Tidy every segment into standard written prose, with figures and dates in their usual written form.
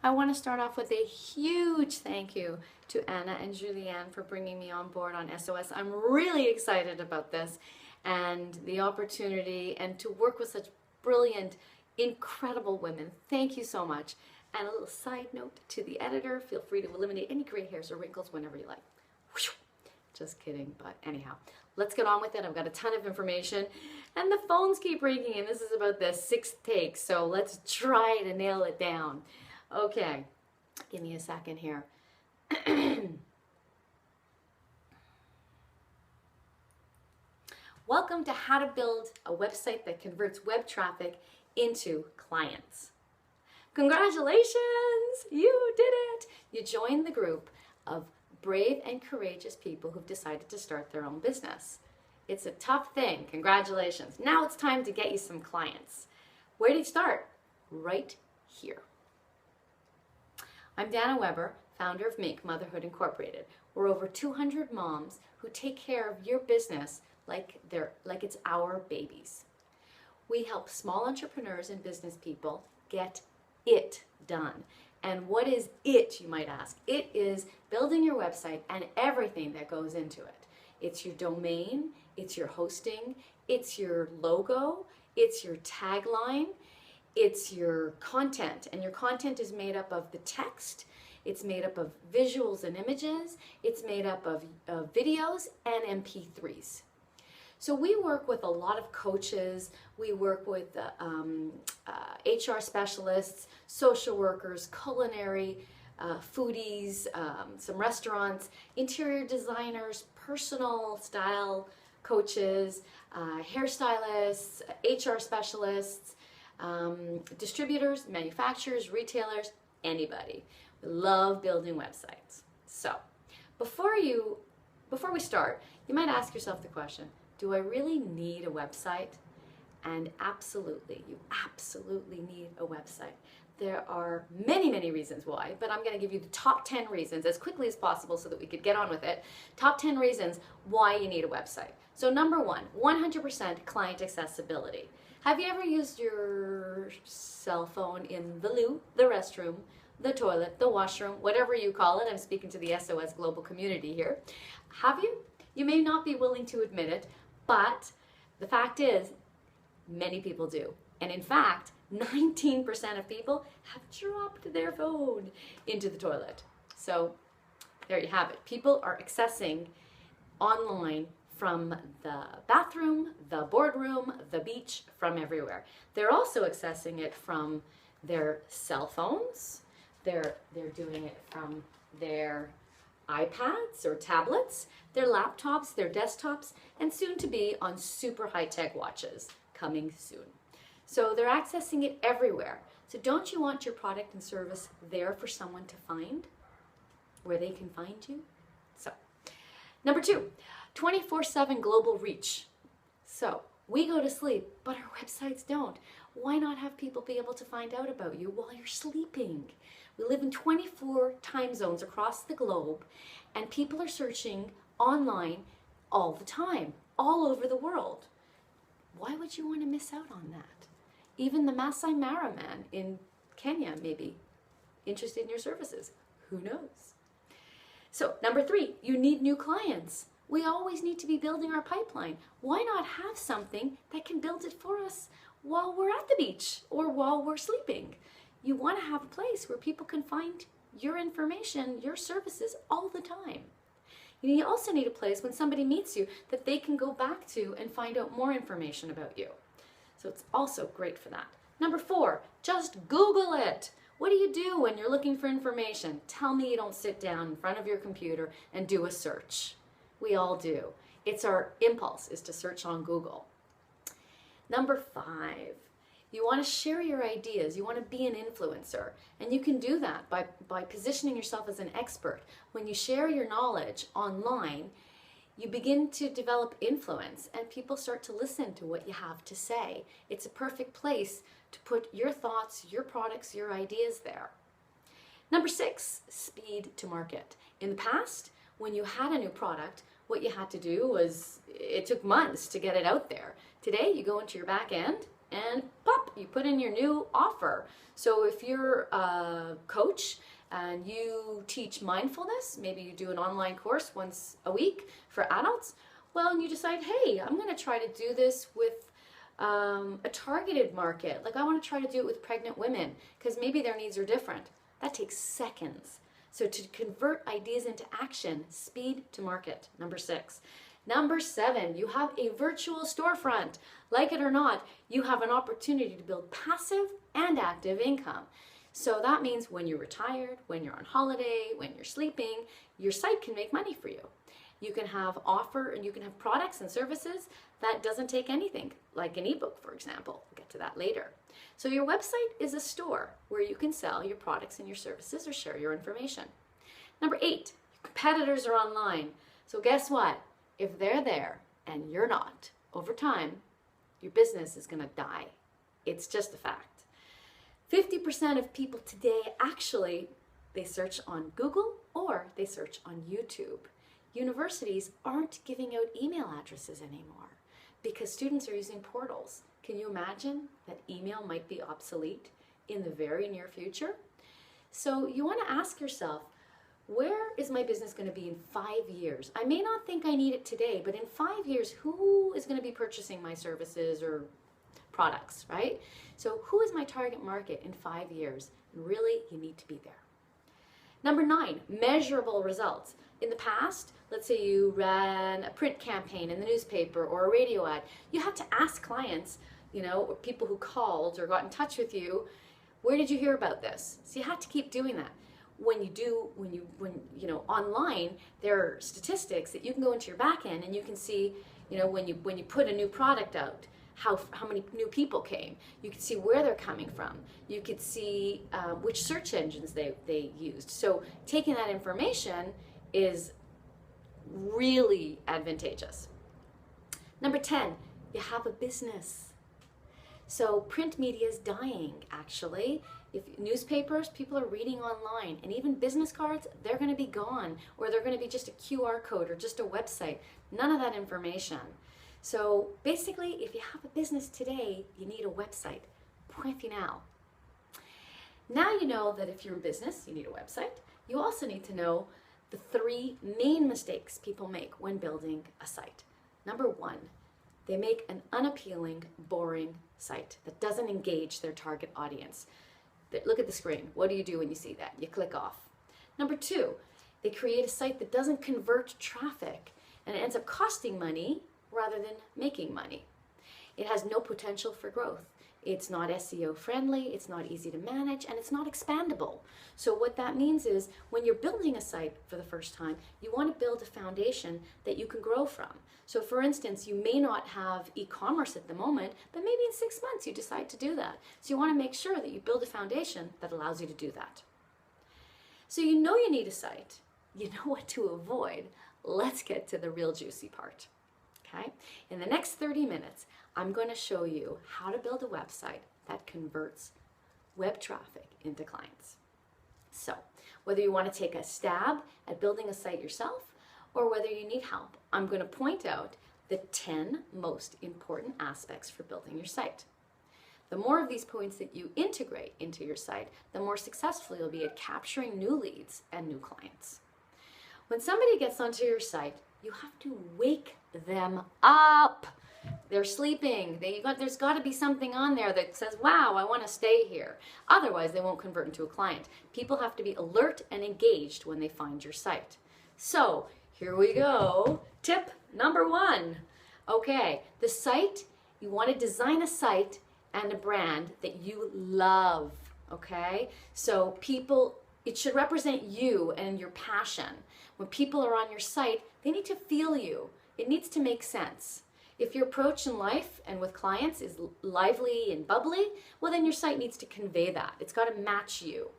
I want to start off with a huge thank you to Anna and Julianne for bringing me on board on SOS. I'm really excited about this and the opportunity and to work with such brilliant, incredible women. Thank you so much. And a little side note to the editor, feel free to eliminate any gray hairs or wrinkles whenever you like. Just kidding, but anyhow, let's get on with it. I've got a ton of information and the phones keep ringing and this is about the 6th take, so let's try to nail it down. Okay, give me a second here. Welcome to How to Build a Website that Converts Web Traffic into Clients. Congratulations, you did it. You joined the group of brave and courageous people who've decided to start their own business. It's a tough thing, congratulations. Now it's time to get you some clients. Where do you start? Right here. I'm Dana Weber, founder of Make Motherhood Incorporated. We're over 200 moms who take care of your business like it's our babies. We help small entrepreneurs and business people get it done. And what is it, you might ask? It is building your website and everything that goes into it. It's your domain, it's your hosting, it's your logo, it's your tagline, it's your content. And your content is made up of the text, it's made up of visuals and images, it's made up of videos and MP3s. So we work with a lot of coaches, we work with HR specialists, social workers, culinary, foodies, some restaurants, interior designers, personal style coaches, hairstylists, HR specialists, distributors, manufacturers, retailers, anybody. We love building websites. So before we start, you might ask yourself the question, do I really need a website? And absolutely, you absolutely need a website. There are many, many reasons why, but I'm going to give you the top 10 reasons as quickly as possible so that we could get on with it. Top 10 reasons why you need a website. So number one, 100% client accessibility. Have you ever used your cell phone in the loo, the restroom, the toilet, the washroom, whatever you call it? I'm speaking to the SOS global community here. Have you? You may not be willing to admit it, but the fact is, many people do. And in fact, 19% of people have dropped their phone into the toilet. So there you have it. People are accessing online from the bathroom, the boardroom, the beach, from everywhere. They're also accessing it from their cell phones. They're doing it from their iPads or tablets, their laptops, their desktops, and soon to be on super high-tech watches, coming soon. So they're accessing it everywhere. So don't you want your product and service there for someone to find, where they can find you? So, number two, 24/7 global reach. So we go to sleep, but our websites don't. Why not have people be able to find out about you while you're sleeping? We live in 24 time zones across the globe, and people are searching online all the time, all over the world. Why would you want to miss out on that? Even the Masai Mara man in Kenya may be interested in your services. Who knows? So number three, you need new clients. We always need to be building our pipeline. Why not have something that can build it for us while we're at the beach or while we're sleeping? You want to have a place where people can find your information, your services all the time. You also need a place when somebody meets you that they can go back to and find out more information about you. So it's also great for that. Number four, just Google it. What do you do when you're looking for information? Tell me you don't sit down in front of your computer and do a search. We all do. It's our impulse is to search on Google. Number five, you want to share your ideas. You want to be an influencer. And you can do that by positioning yourself as an expert. When you share your knowledge online, you begin to develop influence and people start to listen to what you have to say. It's a perfect place to put your thoughts, your products, your ideas there. Number six, speed to market. In the past, when you had a new product, what you had to do was, it took months to get it out there. Today, you go into your back end, and pop, you put in your new offer. So if you're a coach and you teach mindfulness, maybe you do an online course once a week for adults, well, and you decide, hey, I'm going to try to do this with a targeted market. Like I want to try to do it with pregnant women because maybe their needs are different. That takes seconds. So to convert ideas into action, speed to market, number 6. Number 7, you have a virtual storefront. Like it or not, you have an opportunity to build passive and active income. So that means when you're retired, when you're on holiday, when you're sleeping, your site can make money for you. You can have products and services that doesn't take anything, like an ebook, for example. We'll get to that later. So your website is a store where you can sell your products and your services or share your information. Number 8, your competitors are online. So guess what? If they're there and you're not, over time, your business is going to die. It's just a fact. 50% of people today actually, they search on Google or they search on YouTube. Universities aren't giving out email addresses anymore because students are using portals. Can you imagine that email might be obsolete in the very near future? So you want to ask yourself, where is my business going to be in 5 years? I may not think I need it today, but in 5 years, who is going to be purchasing my services or products, right? So who is my target market in 5 years? And really, you need to be there. Number 9, measurable results. In the past, let's say you ran a print campaign in the newspaper or a radio ad, you had to ask clients, or people who called or got in touch with you, where did you hear about this? So you had to keep doing that. When online, there are statistics that you can go into your back end and you can see, when you put a new product out, how many new people came. You could see where they're coming from. You could see which search engines they used. So taking that information is really advantageous. Number 10, you have a business. So print media is dying, actually. If newspapers, people are reading online, and even business cards, they're going to be gone, or they're going to be just a QR code or just a website. None of that information. So basically, if you have a business today, you need a website. Point final. Now you know that if you're in business, you need a website. You also need to know the 3 main mistakes people make when building a site. Number 1, they make an unappealing, boring site that doesn't engage their target audience. Look at the screen. What do you do when you see that? You click off. Number 2, they create a site that doesn't convert traffic and it ends up costing money rather than making money. It has no potential for growth. It's not SEO friendly, it's not easy to manage, and it's not expandable. So what that means is when you're building a site for the first time, you want to build a foundation that you can grow from. So for instance, you may not have e-commerce at the moment, but maybe in 6 months you decide to do that. So you want to make sure that you build a foundation that allows you to do that. So you know you need a site. You know what to avoid. Let's get to the real juicy part. Okay? In the next 30 minutes, I'm going to show you how to build a website that converts web traffic into clients. So, whether you want to take a stab at building a site yourself or whether you need help, I'm going to point out the 10 most important aspects for building your site. The more of these points that you integrate into your site, the more successful you'll be at capturing new leads and new clients. When somebody gets onto your site, you have to wake them up. They're sleeping. There's got to be something on there that says, wow, I want to stay here. Otherwise, they won't convert into a client. People have to be alert and engaged when they find your site. So here we go. Tip number 1. Okay, the site, you want to design a site and a brand that you love. Okay, so it should represent you and your passion. When people are on your site, they need to feel you. It needs to make sense. If your approach in life and with clients is lively and bubbly, well then your site needs to convey that. It's got to match you.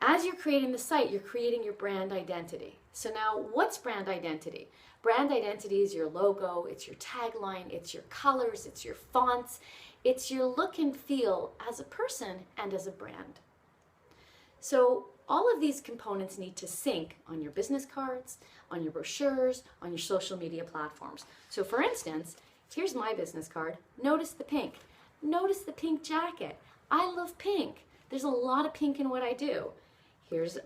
As you're creating the site, you're creating your brand identity. So now, what's brand identity? Brand identity is your logo, it's your tagline, it's your colors, it's your fonts, it's your look and feel as a person and as a brand. So all of these components need to sync on your business cards, on your brochures, on your social media platforms. So for instance, here's my business card. Notice the pink. Notice the pink jacket. I love pink. There's a lot of pink in what I do. Here's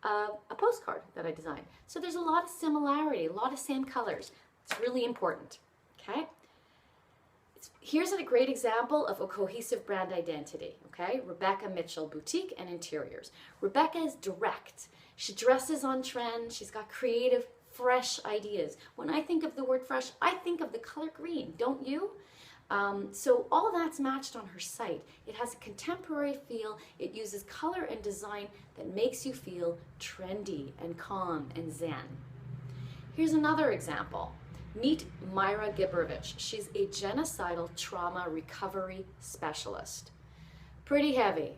a postcard that I designed. So there's a lot of similarity, a lot of same colors. It's really important, okay? Here's a great example of a cohesive brand identity, okay? Rebecca Mitchell, Boutique and Interiors. Rebecca is direct. She dresses on trend. She's got creative, fresh ideas. When I think of the word fresh, I think of the color green, don't you? So all that's matched on her site. It has a contemporary feel. It uses color and design that makes you feel trendy and calm and zen. Here's another example. Meet Myra Gibrovich. She's a genocidal trauma recovery specialist. Pretty heavy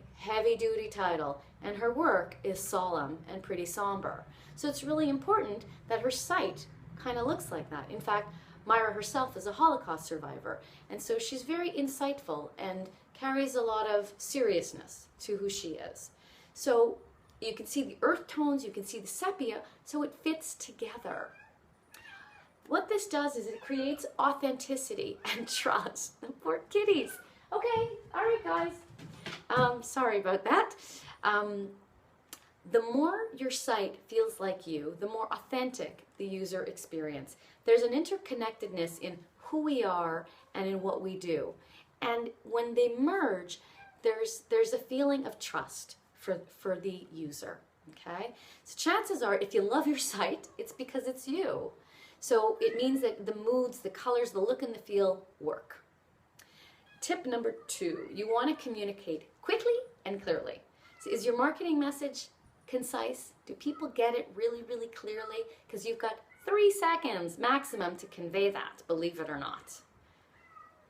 duty title, and her work is solemn and pretty somber. So it's really important that her site kind of looks like that. In fact, Myra herself is a Holocaust survivor, and so she's very insightful and carries a lot of seriousness to who she is. So you can see the earth tones, you can see the sepia, so it fits together. What this does is it creates authenticity and trust. The poor kitties. Okay, all right, guys. Sorry about that. The more your site feels like you, the more authentic the user experience. There's an interconnectedness in who we are and in what we do. And when they merge, there's a feeling of trust for the user, okay? So chances are, if you love your site, it's because it's you. So it means that the moods, the colors, the look and the feel work. Tip number 2, you want to communicate quickly and clearly. So is your marketing message concise? Do people get it really, really clearly? Because you've got 3 seconds maximum to convey that, believe it or not.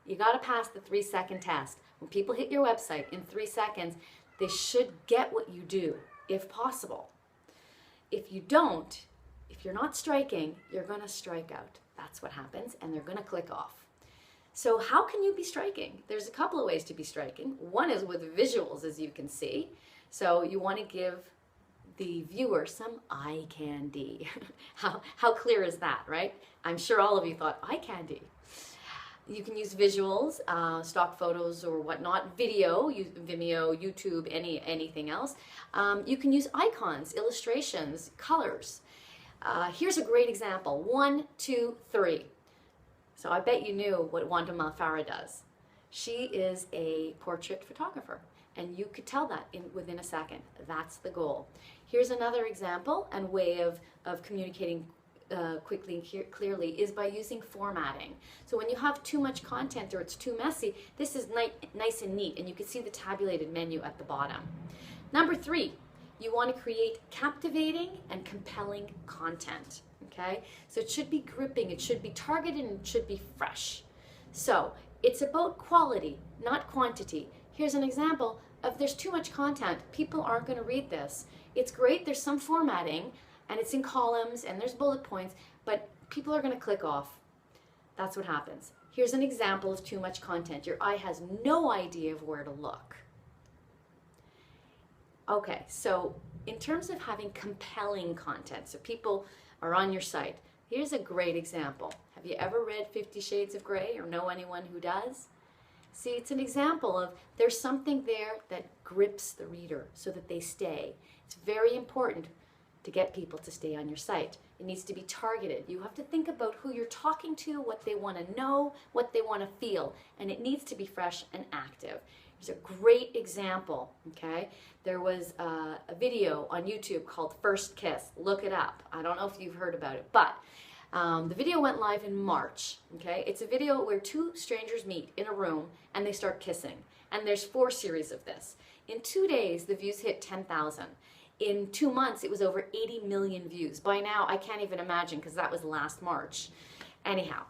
You got to pass the 3-second test. When people hit your website in 3 seconds, they should get what you do, if possible. If you don't, if you're not striking, you're going to strike out. That's what happens, and they're going to click off. So how can you be striking? There's a couple of ways to be striking. One is with visuals, as you can see. So you want to give the viewer some eye candy. How clear is that, right? I'm sure all of you thought eye candy. You can use visuals, stock photos or whatnot, video, Vimeo, YouTube, anything else. You can use icons, illustrations, colors. Here's a great example. 1, 2, 3. So I bet you knew what Wanda Malfara does. She is a portrait photographer, and you could tell that within a second. That's the goal. Here's another example and way of communicating quickly and clearly is by using formatting. So when you have too much content or it's too messy, this is nice and neat, and you can see the tabulated menu at the bottom. Number 3, you want to create captivating and compelling content, okay? So it should be gripping, it should be targeted, and it should be fresh. So it's about quality, not quantity. Here's an example of there's too much content. People aren't going to read this. It's great, there's some formatting, and it's in columns, and there's bullet points, but people are going to click off. That's what happens. Here's an example of too much content. Your eye has no idea of where to look. Okay, so in terms of having compelling content, so people are on your site, here's a great example. Have you ever read 50 Shades of Grey or know anyone who does? See, it's an example of there's something there that grips the reader so that they stay. It's very important to get people to stay on your site. It needs to be targeted. You have to think about who you're talking to, what they want to know, what they want to feel, and it needs to be fresh and active. Here's a great example, okay? There was a video on YouTube called First Kiss. Look it up. I don't know if you've heard about it, but the video went live in March, okay? It's a video where 2 strangers meet in a room and they start kissing. And there's 4 series of this. In 2 days, the views hit 10,000. In 2 months, it was over 80 million views. By now, I can't even imagine because that was last March. Anyhow,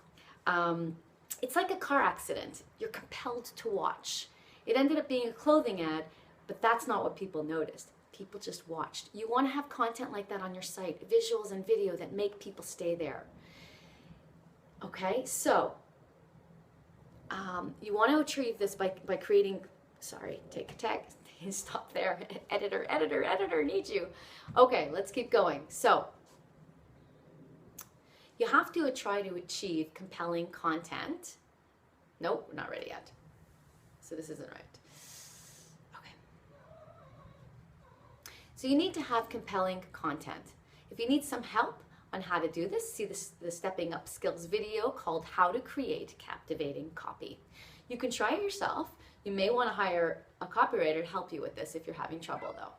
it's like a car accident. You're compelled to watch. It ended up being a clothing ad, but that's not what people noticed. People just watched. You want to have content like that on your site, visuals and video that make people stay there. Okay, so you want to achieve this by creating, sorry, take a text, stop there, editor needs you. Okay, let's keep going. So you have to try to achieve compelling content. Nope, not ready yet. So this isn't right. Okay. So you need to have compelling content. If you need some help on how to do this, see the Stepping Up Skills video called How to Create Captivating Copy. You can try it yourself. You may want to hire a copywriter to help you with this if you're having trouble though.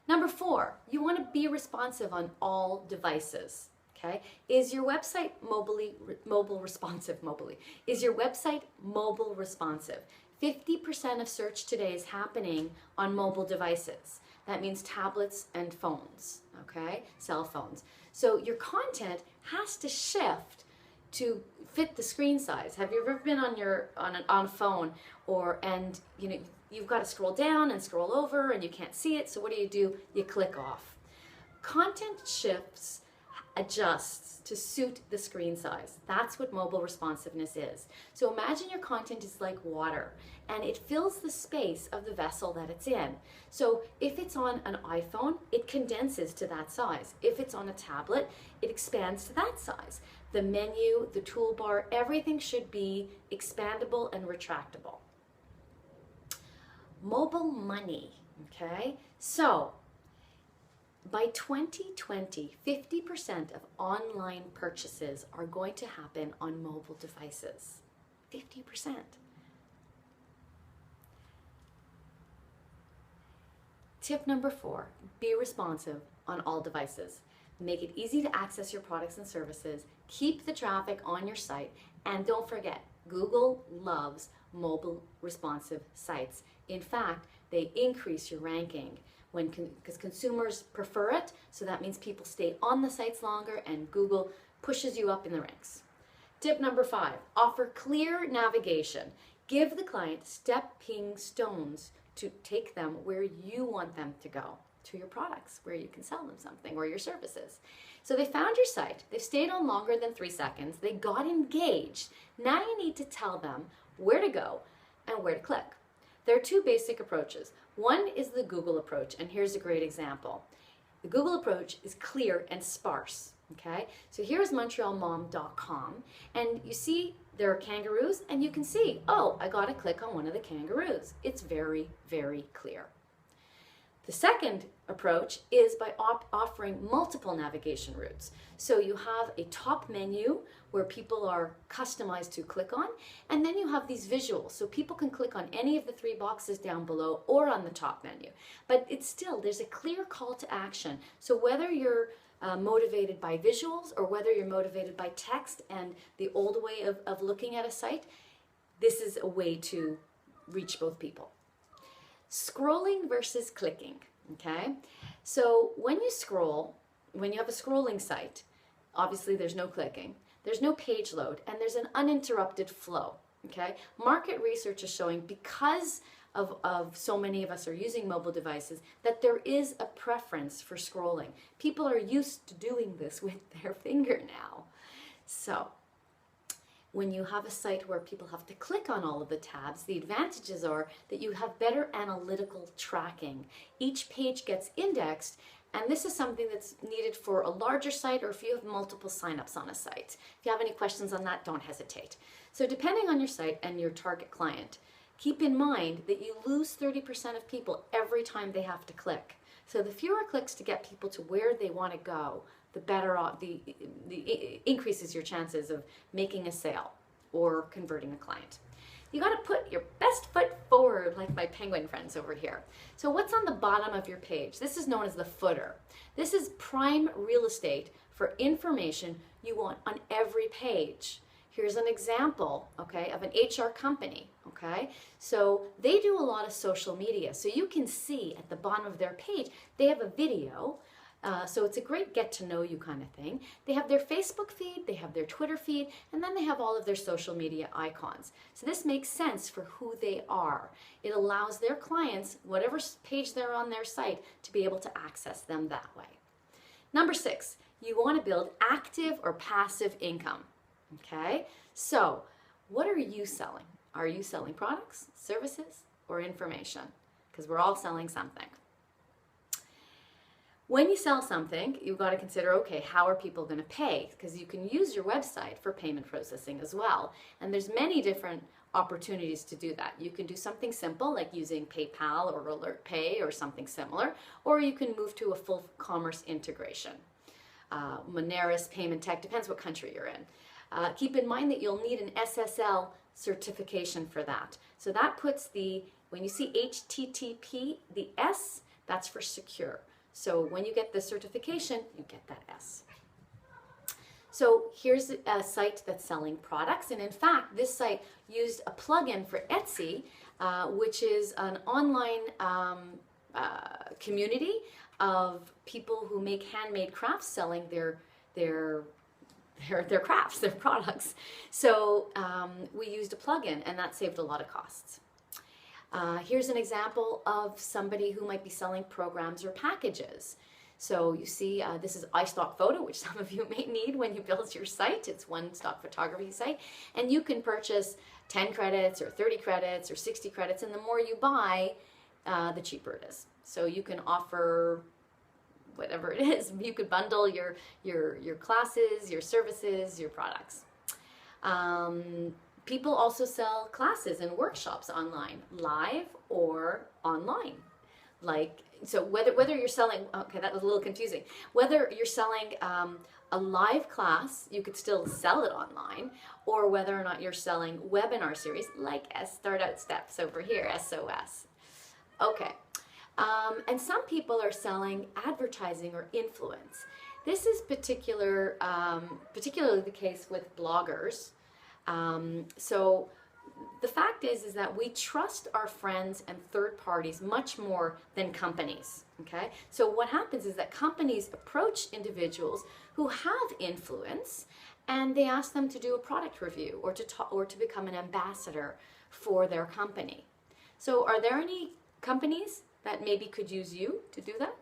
Number 4, you want to be responsive on all devices. Okay? Is your website mobile responsive? Is your website mobile responsive? 50% of search today is happening on mobile devices. That means tablets and phones, okay? Cell phones. So your content has to shift to fit the screen size. Have you ever been on a phone and you've got to scroll down and scroll over and you can't see it, so what do? You click off. Content shifts, adjusts to suit the screen size. That's what mobile responsiveness is. So imagine your content is like water and it fills the space of the vessel that it's in. So if it's on an iPhone, it condenses to that size. If it's on a tablet, it expands to that size. The menu, the toolbar, everything should be expandable and retractable. Mobile money, okay? So by 2020, 50% of online purchases are going to happen on mobile devices. 50%. Tip number 4, be responsive on all devices. Make it easy to access your products and services, keep the traffic on your site, and don't forget, Google loves mobile responsive sites. In fact, they increase your ranking because consumers prefer it, so that means people stay on the sites longer and Google pushes you up in the ranks. Tip number 5, offer clear navigation. Give the client stepping stones to take them where you want them to go, to your products, where you can sell them something or your services. So they found your site, they've stayed on longer than 3 seconds, they got engaged. Now you need to tell them where to go and where to click. There are 2 basic approaches. One is the Google approach, and here's a great example. The Google approach is clear and sparse, okay? So here's montrealmom.com, and you see there are kangaroos, and you can see, oh, I got to click on one of the kangaroos. It's very, very clear. The second approach is by offering multiple navigation routes. So you have a top menu where people are customized to click on, and then you have these visuals. So people can click on any of the 3 boxes down below or on the top menu. But it's still, there's a clear call to action. So whether you're motivated by visuals or whether you're motivated by text and the old way of looking at a site, this is a way to reach both people. Scrolling versus clicking, okay? So when you scroll, when you have a scrolling site, obviously there's no clicking, there's no page load, and there's an uninterrupted flow, okay? Market research is showing, because of so many of us are using mobile devices, that there is a preference for scrolling. People are used to doing this with their finger now. So when you have a site where people have to click on all of the tabs, the advantages are that you have better analytical tracking. Each page gets indexed, and this is something that's needed for a larger site or if you have multiple signups on a site. If you have any questions on that, don't hesitate. So depending on your site and your target client, keep in mind that you lose 30% of people every time they have to click. So the fewer clicks to get people to where they want to go, the better off, the increases your chances of making a sale or converting a client. You got to put your best foot forward, like my penguin friends over here. So what's on the bottom of your page? This is known as the footer. This is prime real estate for information you want on every page. Here's an example, okay, of an HR company, okay? So they do a lot of social media. So you can see at the bottom of their page, they have a video. So it's a great get to know you kind of thing. They have their Facebook feed, they have their Twitter feed, and then they have all of their social media icons. So this makes sense for who they are. It allows their clients, whatever page they're on their site, to be able to access them that way. Number 6, you want to build active or passive income. Okay, so what are you selling? Are you selling products, services, or information? Because we're all selling something. When you sell something, you've got to consider, okay, how are people going to pay? Because you can use your website for payment processing as well. And there's many different opportunities to do that. You can do something simple like using PayPal or Alert Pay or something similar, or you can move to a full commerce integration. Moneris, Payment Tech, depends what country you're in. Keep in mind that you'll need an SSL certification for that. So that puts when you see HTTP, the S, that's for secure. So when you get the certification, you get that S. So here's a site that's selling products, and in fact, this site used a plugin for Etsy, which is an online community of people who make handmade crafts selling their crafts, their products. So we used a plugin, and that saved a lot of costs. Here's an example of somebody who might be selling programs or packages. So you see, this is iStock Photo, which some of you may need when you build your site. It's one stock photography site. And you can purchase 10 credits or 30 credits or 60 credits. And the more you buy, the cheaper it is. So you can offer whatever it is. You could bundle your classes, your services, your products. People also sell classes and workshops online, live or online. So whether you're selling, okay, that was a little confusing. Whether you're selling a live class, you could still sell it online, or whether or not you're selling webinar series like Start Out Steps over here, SOS. Okay, and some people are selling advertising or influence. This is particularly the case with bloggers. So the fact is that we trust our friends and third parties much more than companies, okay? So what happens is that companies approach individuals who have influence, and they ask them to do a product review or to become an ambassador for their company. So are there any companies that maybe could use you to do that?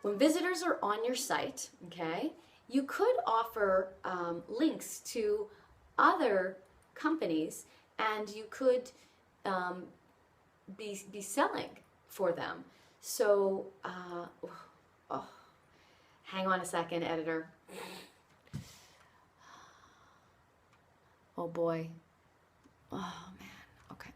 When visitors are on your site, okay, you could offer links to other companies, and you could be selling for them. So, hang on a second, editor. Oh boy. Oh man. Okay.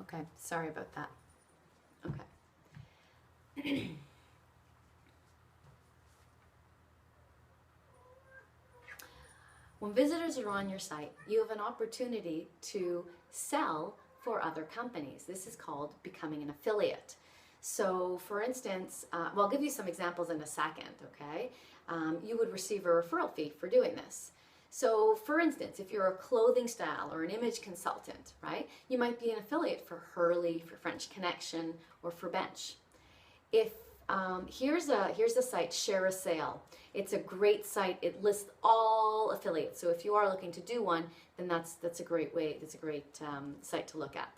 Okay, sorry about that. Okay. When visitors are on your site, you have an opportunity to sell for other companies. This is called becoming an affiliate. So for instance, well, I'll give you some examples in a second, okay? You would receive a referral fee for doing this. So for instance, if you're a clothing style or an image consultant, right, you might be an affiliate for Hurley, for French Connection, or for Bench. If here's the site Share a Sale. It's a great site. It lists all affiliates. So if you are looking to do one, then that's a great way. That's a great site to look at.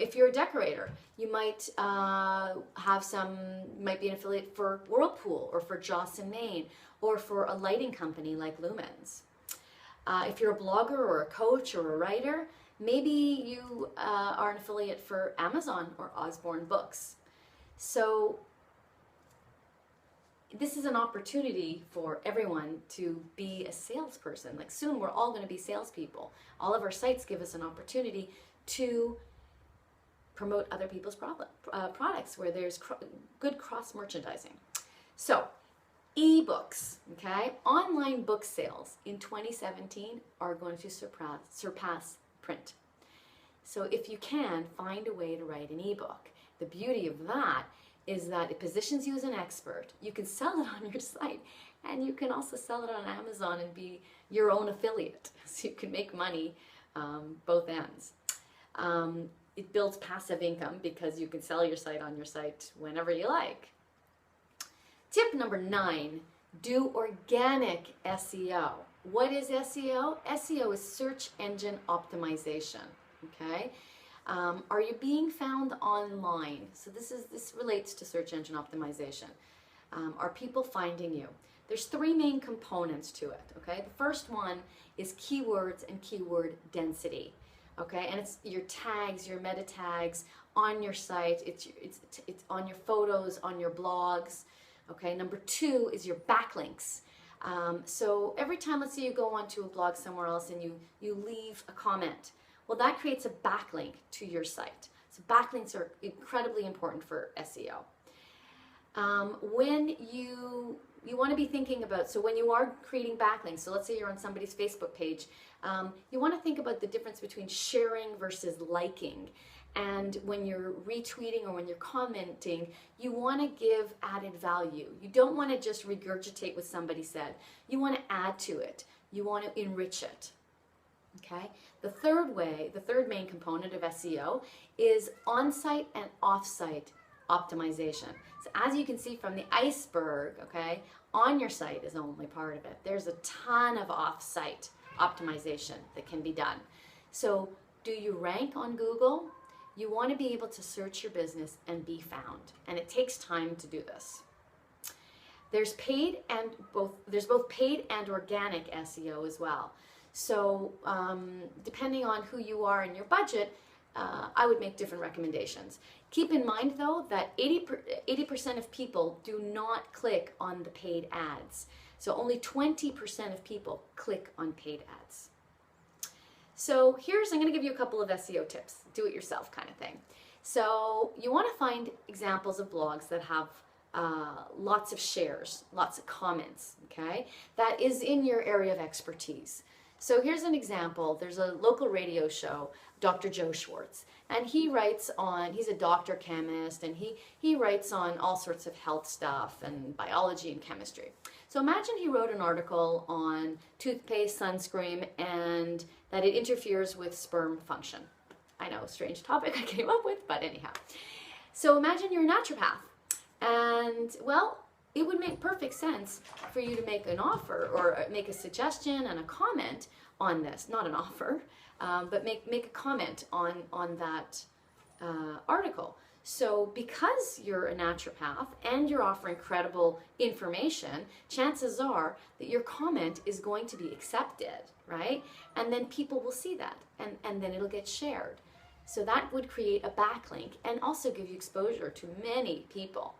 If you're a decorator, you might might be an affiliate for Whirlpool or for Joss & Main or for a lighting company like Lumens. If you're a blogger or a coach or a writer, maybe you are an affiliate for Amazon or Osborne Books. So this is an opportunity for everyone to be a salesperson. Like soon we're all going to be salespeople. All of our sites give us an opportunity to promote other people's products where there's good cross-merchandising. So, ebooks, okay? Online book sales in 2017 are going to surpass print. So if you can, find a way to write an ebook. The beauty of that is that it positions you as an expert. You can sell it on your site, and you can also sell it on Amazon and be your own affiliate. So you can make money both ends. It builds passive income because you can sell your site on your site whenever you like. Tip number 9, do organic SEO. What is SEO? SEO is search engine optimization, okay? Are you being found online? So this relates to search engine optimization. Are people finding you? There's 3 main components to it, okay? The first one is keywords and keyword density, okay? And it's your tags, your meta tags on your site. It's on your photos, on your blogs, okay? Number 2 is your backlinks. So every time, let's say you go onto a blog somewhere else and you leave a comment, well, that creates a backlink to your site. So backlinks are incredibly important for SEO. When you want to be thinking about, so when you are creating backlinks, so let's say you're on somebody's Facebook page, you want to think about the difference between sharing versus liking. And when you're retweeting or when you're commenting, you want to give added value. You don't want to just regurgitate what somebody said. You want to add to it. You want to enrich it. Okay? The third main component of SEO is on-site and off-site optimization. So as you can see from the iceberg, okay, on your site is only part of it. There's a ton of off-site optimization that can be done. So do you rank on Google? You want to be able to search your business and be found, and it takes time to do this. There's both paid and organic SEO as well. So depending on who you are and your budget, I would make different recommendations. Keep in mind though that 80% of people do not click on the paid ads. So only 20% of people click on paid ads. So I'm going to give you a couple of SEO tips, do-it-yourself kind of thing. So you want to find examples of blogs that have lots of shares, lots of comments, okay? That is in your area of expertise. So here's an example. There's a local radio show, Dr. Joe Schwartz, and he writes on, he's a doctor chemist, and he writes on all sorts of health stuff and biology and chemistry. So imagine he wrote an article on toothpaste, sunscreen, and that it interferes with sperm function. I know, strange topic I came up with, but anyhow. So imagine you're a naturopath, and well, it would make perfect sense for you to make an offer or make a suggestion and a comment on this. Not an offer, but make a comment on that article. So because you're a naturopath and you're offering credible information, chances are that your comment is going to be accepted, right? And then people will see that, and then it'll get shared. So that would create a backlink and also give you exposure to many people.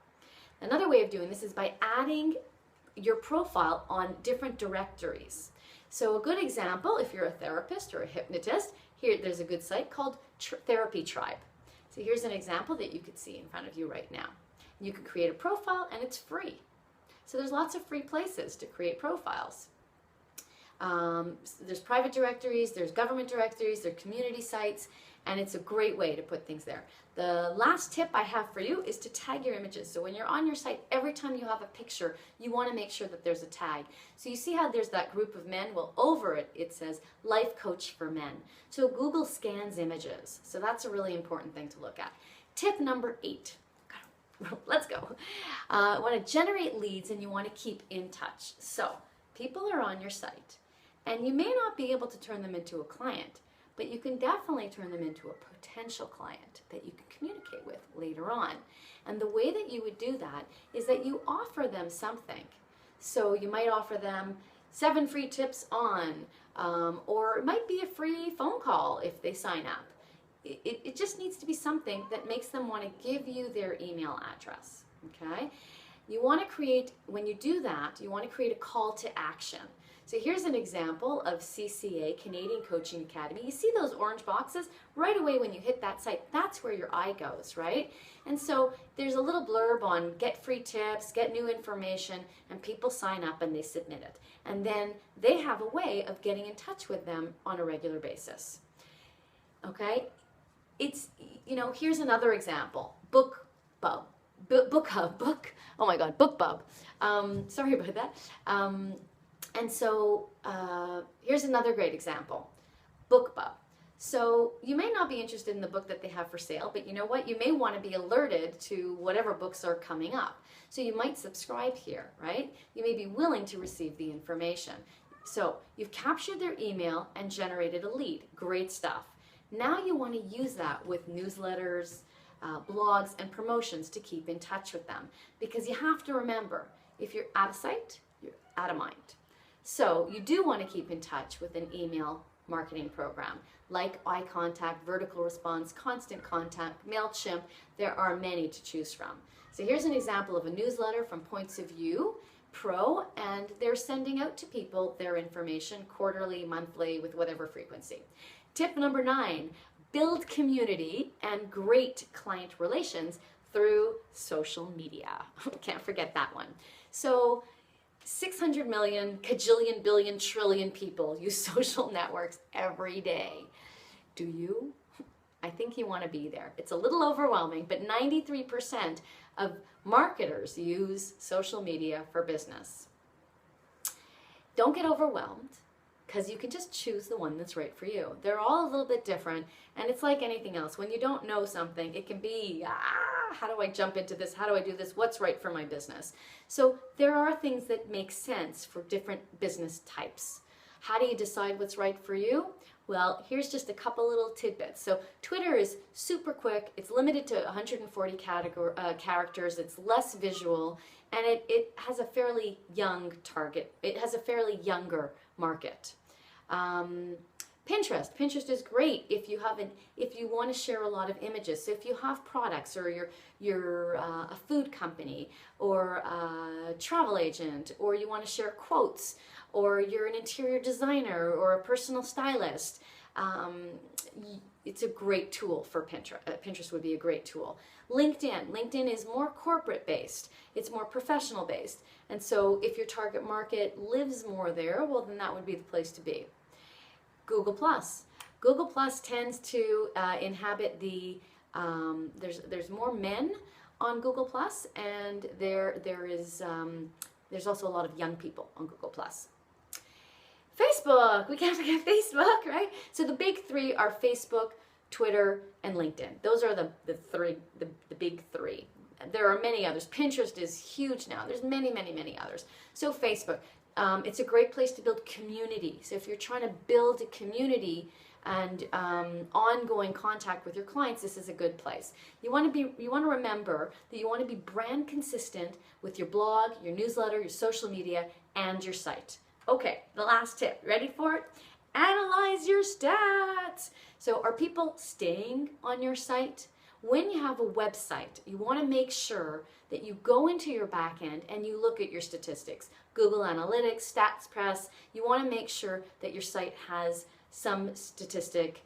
Another way of doing this is by adding your profile on different directories. So a good example, if you're a therapist or a hypnotist, there's a good site called Therapy Tribe. So here's an example that you could see in front of you right now. You can create a profile and it's free. So there's lots of free places to create profiles. There's private directories, there's government directories, there's community sites, and it's a great way to put things there. The last tip I have for you is to tag your images. So when you're on your site, every time you have a picture, you want to make sure that there's a tag. So you see how there's that group of men? Well, over it, it says Life Coach for Men. So Google scans images. So that's a really important thing to look at. Tip number 8. Let's go. I want to generate leads and you want to keep in touch. So people are on your site and you may not be able to turn them into a client, but you can definitely turn them into a potential client that you can communicate with later on. And the way that you would do that is that you offer them something. So you might offer them 7 free tips on, or it might be a free phone call if they sign up. It just needs to be something that makes them want to give you their email address, okay? You want to create, when you do that, you want to create a call to action. So here's an example of CCA, Canadian Coaching Academy. You see those orange boxes? Right away when you hit that site, that's where your eye goes, right? And so there's a little blurb on get free tips, get new information, and people sign up and they submit it. And then they have a way of getting in touch with them on a regular basis, okay? It's, here's another example, BookBub. oh my God, BookBub. Sorry about that. And so here's another great example, BookBub. So you may not be interested in the book that they have for sale, but you know what? You may want to be alerted to whatever books are coming up. So you might subscribe here, right? You may be willing to receive the information. So you've captured their email and generated a lead. Great stuff. Now you want to use that with newsletters, blogs, and promotions to keep in touch with them. Because you have to remember, if you're out of sight, you're out of mind. So you do want to keep in touch with an email marketing program like eye contact, vertical response, constant contact, MailChimp. There are many to choose from. So here's an example of a newsletter from Points of View Pro, and they're sending out to people their information quarterly, monthly, with whatever frequency. Tip number 9, build community and great client relations through social media. Can't forget that one. So 600 million, kajillion, billion, trillion people use social networks every day. Do you? I think you want to be there. It's a little overwhelming, but 93% of marketers use social media for business. Don't get overwhelmed, because you can just choose the one that's right for you. They're all a little bit different, and it's like anything else. When you don't know something, it can be, how do I jump into this? How do I do this? What's right for my business? So there are things that make sense for different business types. How do you decide what's right for you? Well, here's just a couple little tidbits. So Twitter is super quick. It's limited to 140 characters. It's less visual, and it has a fairly young target. It has a fairly younger market. Pinterest is great if you want to share a lot of images. So if you have products, or you're a food company, or a travel agent, or you want to share quotes, or you're an interior designer or a personal stylist, it's a great tool for Pinterest. Pinterest would be a great tool. LinkedIn is more corporate based. It's more professional based. And so if your target market lives more there, well, then that would be the place to be. Google Plus tends to inhabit the, there's more men on Google Plus, and there's also a lot of young people on Google Plus. Facebook, we can't forget Facebook, right? So the big three are Facebook, Twitter, and LinkedIn. Those are the big three. There are many others. Pinterest is huge now. There's many, many, many others. So Facebook, it's a great place to build community. So if you're trying to build a community and ongoing contact with your clients, this is a good place. You want to remember that you want to be brand consistent with your blog, your newsletter, your social media, and your site. Okay, the last tip. Ready for it? Analyze your stats. So are people staying on your site? When you have a website, you want to make sure that you go into your back end and you look at your statistics. Google Analytics, StatsPress, you want to make sure that your site has some statistic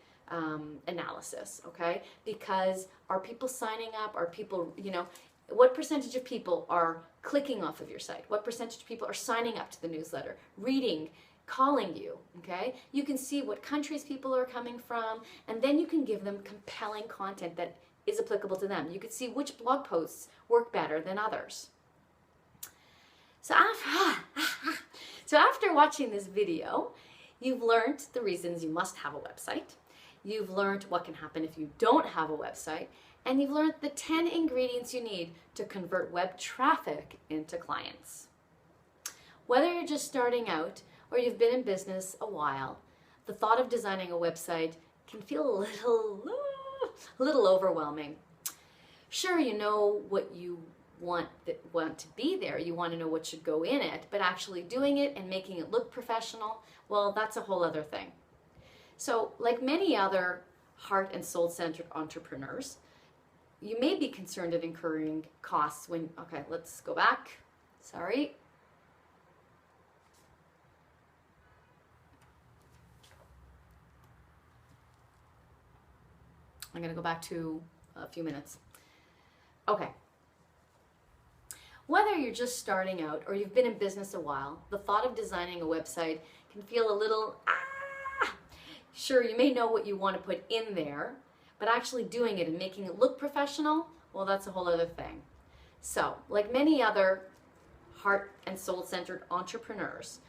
analysis, okay? Because are people signing up? Are people, what percentage of people are clicking off of your site? What percentage of people are signing up to the newsletter, reading, calling you, okay? You can see what countries people are coming from, and then you can give them compelling content that is applicable to them. You can see which blog posts work better than others. So after watching this video, you've learned the reasons you must have a website. You've learned what can happen if you don't have a website. And you've learned the 10 ingredients you need to convert web traffic into clients. Whether you're just starting out or you've been in business a while, the thought of designing a website can feel a little overwhelming. Sure, you know what you want to be there. You want to know what should go in it, but actually doing it and making it look professional, well, that's a whole other thing. So, like many other heart and soul-centered entrepreneurs, you may be concerned at incurring costs when, okay, let's go back. Sorry. I'm going to go back to a few minutes. Okay. Whether you're just starting out or you've been in business a while, the thought of designing a website can feel a little, Sure, you may know what you want to put in there, but actually doing it and making it look professional, well, that's a whole other thing. So, like many other heart and soul-centered entrepreneurs,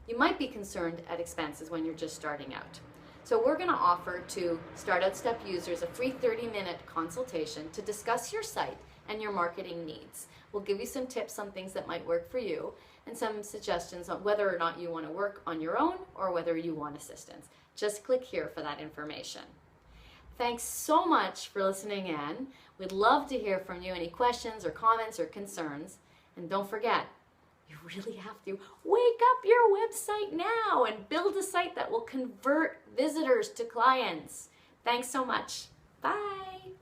you might be concerned at expenses when you're just starting out. So we're going to offer to Startup Step users a free 30-minute consultation to discuss your site and your marketing needs. We'll give you some tips on things that might work for you and some suggestions on whether or not you want to work on your own or whether you want assistance. Just click here for that information. Thanks so much for listening in. We'd love to hear from you, any questions or comments or concerns. And don't forget, you really have to wake up your website now and build a site that will convert visitors to clients. Thanks so much. Bye.